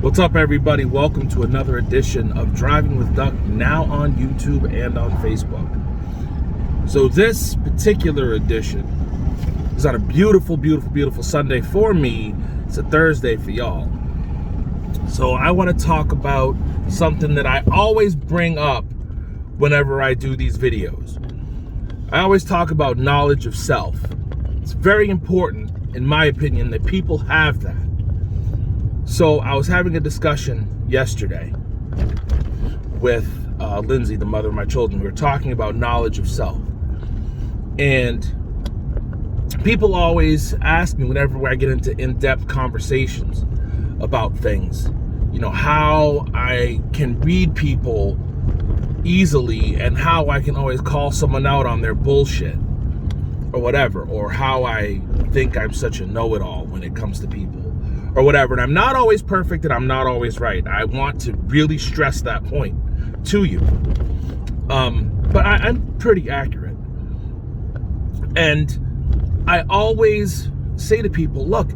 What's up, everybody? Welcome to another edition of Driving with Duck, now on YouTube and on Facebook. So this particular edition is on a beautiful, beautiful, beautiful Sunday for me. It's a Thursday for y'all. So I want to talk about something that I always bring up whenever I do these videos. I always talk about knowledge of self. It's very important, in my opinion, that people have that. So I was having a discussion yesterday with Lindsay, the mother of my children. We were talking about knowledge of self. And people always ask me whenever I get into in-depth conversations about things, you know, how I can read people easily and how I can always call someone out on their bullshit or whatever, or how I think I'm such a know-it-all when it comes to people or whatever. And I'm not always perfect and I'm not always right. I want to really stress that point to you. But I'm pretty accurate. And I always say to people, look,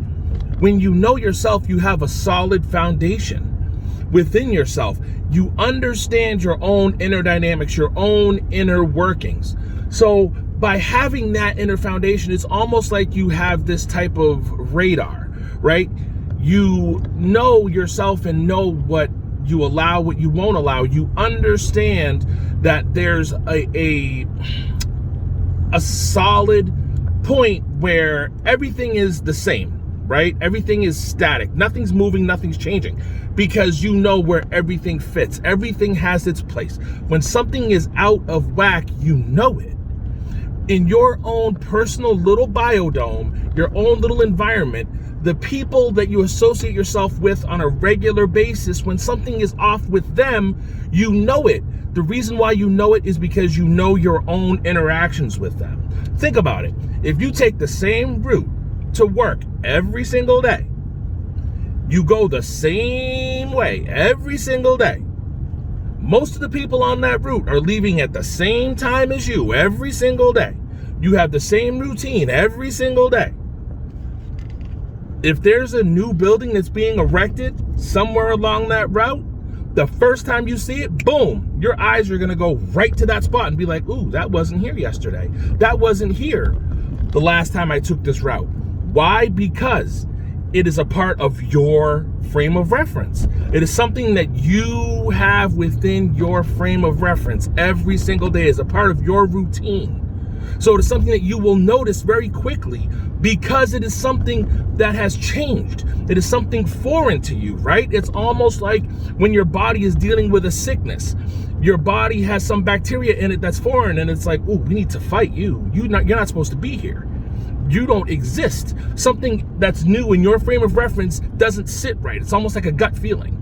when you know yourself, you have a solid foundation within yourself. You understand your own inner dynamics, your own inner workings. So by having that inner foundation, it's almost like you have this type of radar, right? You know yourself and know what you allow, what you won't allow. You understand that there's a solid point where everything is the same, right? Everything is static. Nothing's moving, nothing's changing, because you know where everything fits. Everything has its place. When something is out of whack, you know it. In your own personal little biodome, your own little environment, the people that you associate yourself with on a regular basis, when something is off with them, you know it. The reason why you know it is because you know your own interactions with them. Think about it. If you take the same route to work every single day, you go the same way every single day, most of the people on that route are leaving at the same time as you every single day. You have the same routine every single day. If there's a new building that's being erected somewhere along that route, the first time you see it, boom, your eyes are going to go right to that spot and be like, ooh, that wasn't here yesterday. That wasn't here the last time I took this route. Why? Because it is a part of your frame of reference. It is something that you have within your frame of reference every single day as a part of your routine. So it is something that you will notice very quickly because it is something that has changed. It is something foreign to you, right? It's almost like when your body is dealing with a sickness. Your body has some bacteria in it that's foreign, and it's like, oh, we need to fight you. You're not supposed to be here. You don't exist. Something that's new in your frame of reference doesn't sit right. It's almost like a gut feeling.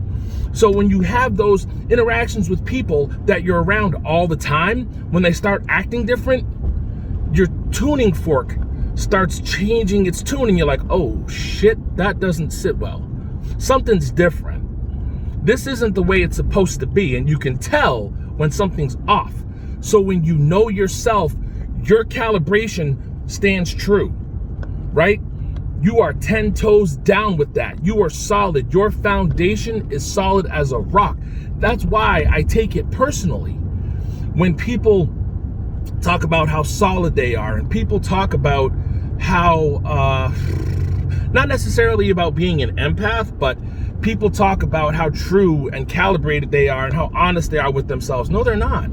So when you have those interactions with people that you're around all the time, when they start acting different, your tuning fork starts changing its tuning. You're like, oh shit, that doesn't sit well. Something's different. This isn't the way it's supposed to be, and you can tell when something's off. So when you know yourself, your calibration stands true, right? You are 10 toes down with that. You are solid. Your foundation is solid as a rock. That's why I take it personally when people talk about how solid they are, and people talk about how not necessarily about being an empath, but people talk about how true and calibrated they are and how honest they are with themselves. No, they're not,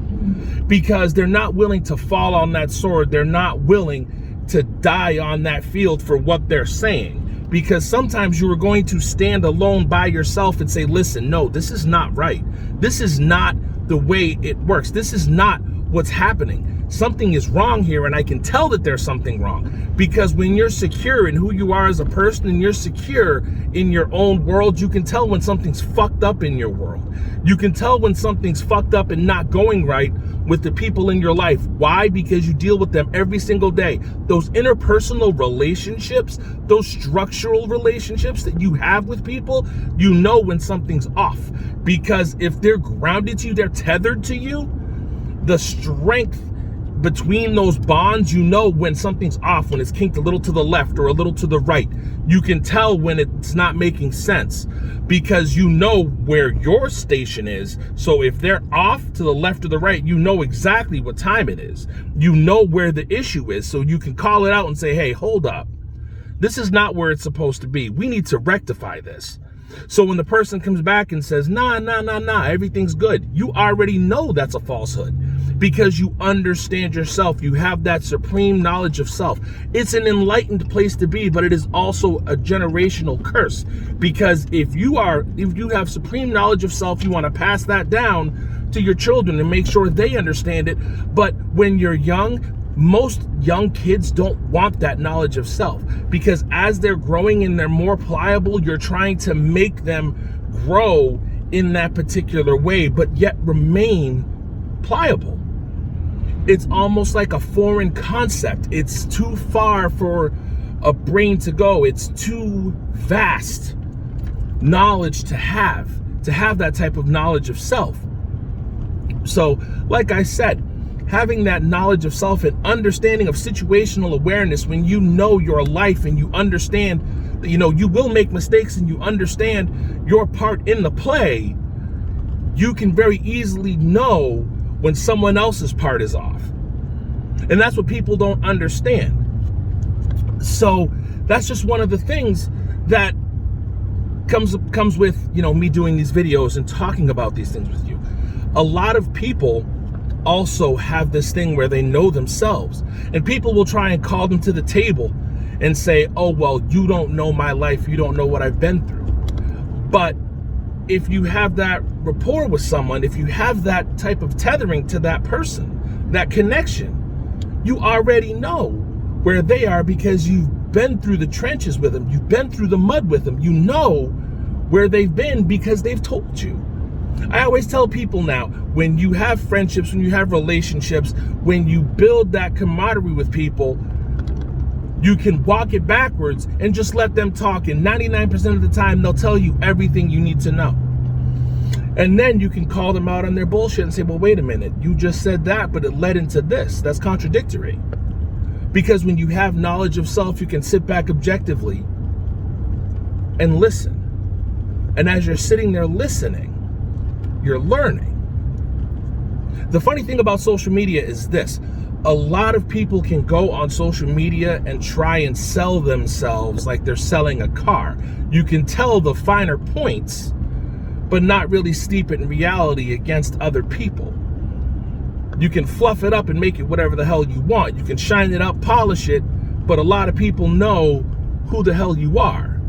because they're not willing to fall on that sword. They're not willing to die on that field for what they're saying, because sometimes you are going to stand alone by yourself and say, listen, no, this is not right. This is not the way it works. This is not what's happening. Something is wrong here, and I can tell that there's something wrong, because when you're secure in who you are as a person and you're secure in your own world, you can tell when something's fucked up in your world. You can tell when something's fucked up and not going right with the people in your life. Why? Because you deal with them every single day. Those interpersonal relationships, those structural relationships that you have with people, you know when something's off, because if they're grounded to you, they're tethered to you, the strength between those bonds, you know when something's off, when it's kinked a little to the left or a little to the right. You can tell when it's not making sense because you know where your station is. So if they're off to the left or the right, you know exactly what time it is. You know where the issue is, so you can call it out and say, hey, hold up. This is not where it's supposed to be. We need to rectify this. So when the person comes back and says, nah, everything's good, you already know that's a falsehood because you understand yourself. You have that supreme knowledge of self. It's an enlightened place to be, but it is also a generational curse because if you have supreme knowledge of self, you want to pass that down to your children and make sure they understand it. But when you're young, most young kids don't want that knowledge of self because as they're growing and they're more pliable, you're trying to make them grow in that particular way, but yet remain pliable. It's almost like a foreign concept. It's too far for a brain to go. It's too vast knowledge to have that type of knowledge of self. So, like I said, having that knowledge of self and understanding of situational awareness, when you know your life and you understand that, you will make mistakes and you understand your part in the play, you can very easily know when someone else's part is off. And that's what people don't understand. So that's just one of the things that comes with, me doing these videos and talking about these things with you. A lot of people also have this thing where they know themselves, and people will try and call them to the table and say, oh, well, you don't know my life. You don't know what I've been through. But if you have that rapport with someone, if you have that type of tethering to that person, that connection, you already know where they are because you've been through the trenches with them. You've been through the mud with them. You know where they've been because they've told you. I always tell people now, when you have friendships, when you have relationships, when you build that camaraderie with people, you can walk it backwards and just let them talk. And 99% of the time, they'll tell you everything you need to know. And then you can call them out on their bullshit and say, well, wait a minute, you just said that, but it led into this. That's contradictory. Because when you have knowledge of self, you can sit back objectively and listen. And as you're sitting there listening, you're learning. The funny thing about social media is this. A lot of people can go on social media and try and sell themselves like they're selling a car. You can tell the finer points, but not really steep it in reality against other people. You can fluff it up and make it whatever the hell you want. You can shine it up, polish it, but a lot of people know who the hell you are.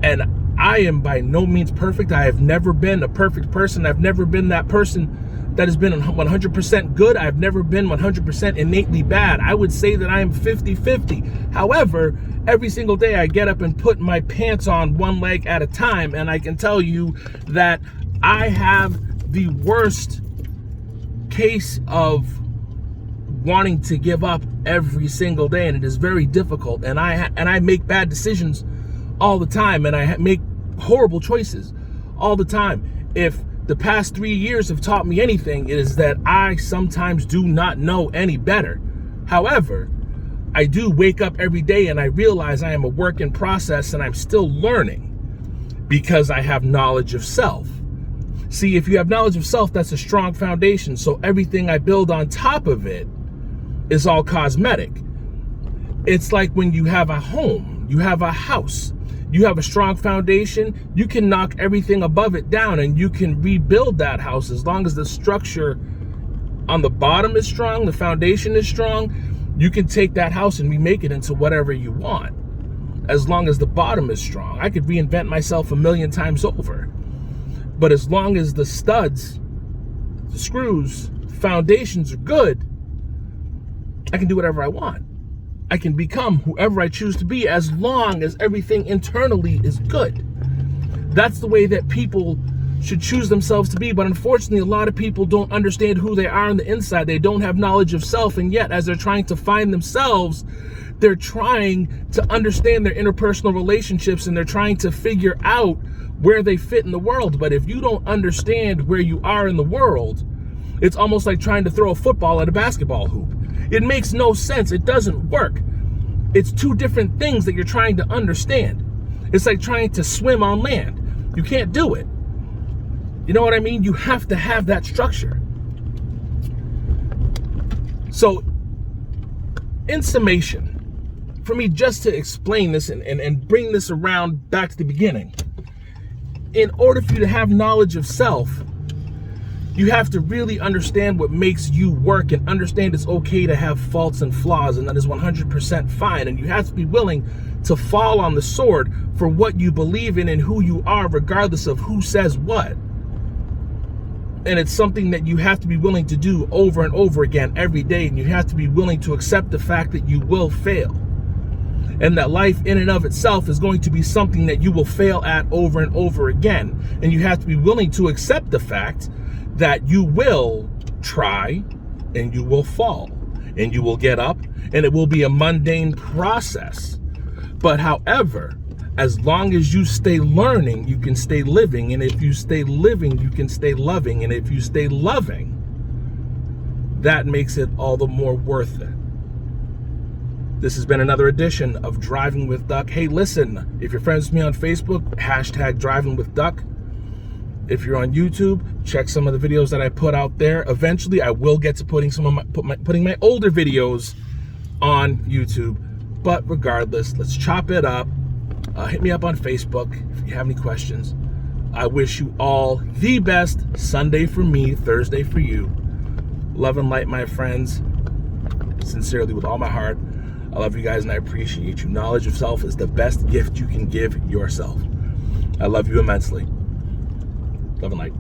And I am by no means perfect. I have never been a perfect person. I've never been that person that has been 100% good. I've never been 100% innately bad. I would say that I am 50-50. However, every single day I get up and put my pants on one leg at a time, and I can tell you that I have the worst case of wanting to give up every single day, and it is very difficult. And I make bad decisions all the time, and I make horrible choices all the time. If the past 3 years have taught me anything, it is that I sometimes do not know any better. However, I do wake up every day and I realize I am a work in process and I'm still learning because I have knowledge of self. See, if you have knowledge of self, that's a strong foundation. So everything I build on top of it is all cosmetic. It's like when you have a home, you have a house, you have a strong foundation, you can knock everything above it down and you can rebuild that house as long as the structure on the bottom is strong, the foundation is strong. You can take that house and remake it into whatever you want as long as the bottom is strong. I could reinvent myself 1,000,000 times over. But as long as the studs, the screws, foundations are good, I can do whatever I want. I can become whoever I choose to be as long as everything internally is good. That's the way that people should choose themselves to be. But unfortunately, a lot of people don't understand who they are on the inside. They don't have knowledge of self. And yet, as they're trying to find themselves, they're trying to understand their interpersonal relationships and they're trying to figure out where they fit in the world. But if you don't understand where you are in the world, It's almost like trying to throw a football at a basketball hoop. It makes no sense. It doesn't work. It's two different things that you're trying to understand. It's like trying to swim on land. You can't do it. You know what I mean? You have to have that structure. So, in summation, for me just to explain this and bring this around back to the beginning, in order for you to have knowledge of self, you have to really understand what makes you work and understand it's okay to have faults and flaws, and that is 100% fine. And you have to be willing to fall on the sword for what you believe in and who you are, regardless of who says what. And it's something that you have to be willing to do over and over again every day. And you have to be willing to accept the fact that you will fail. And that life in and of itself is going to be something that you will fail at over and over again. And you have to be willing to accept the fact that you will try and you will fall and you will get up, and it will be a mundane process. But however, as long as you stay learning, you can stay living. And if you stay living, you can stay loving. And if you stay loving, that makes it all the more worth it. This has been another edition of Driving with Duck. Hey, listen, if you're friends with me on Facebook, hashtag Driving with Duck. If you're on YouTube, check some of the videos that I put out there. Eventually, I will get to putting my older videos on YouTube. But regardless, let's chop it up. Hit me up on Facebook if you have any questions. I wish you all the best. Sunday for me, Thursday for you. Love and light, my friends. Sincerely, with all my heart. I love you guys and I appreciate you. Knowledge of self is the best gift you can give yourself. I love you immensely. Love and light.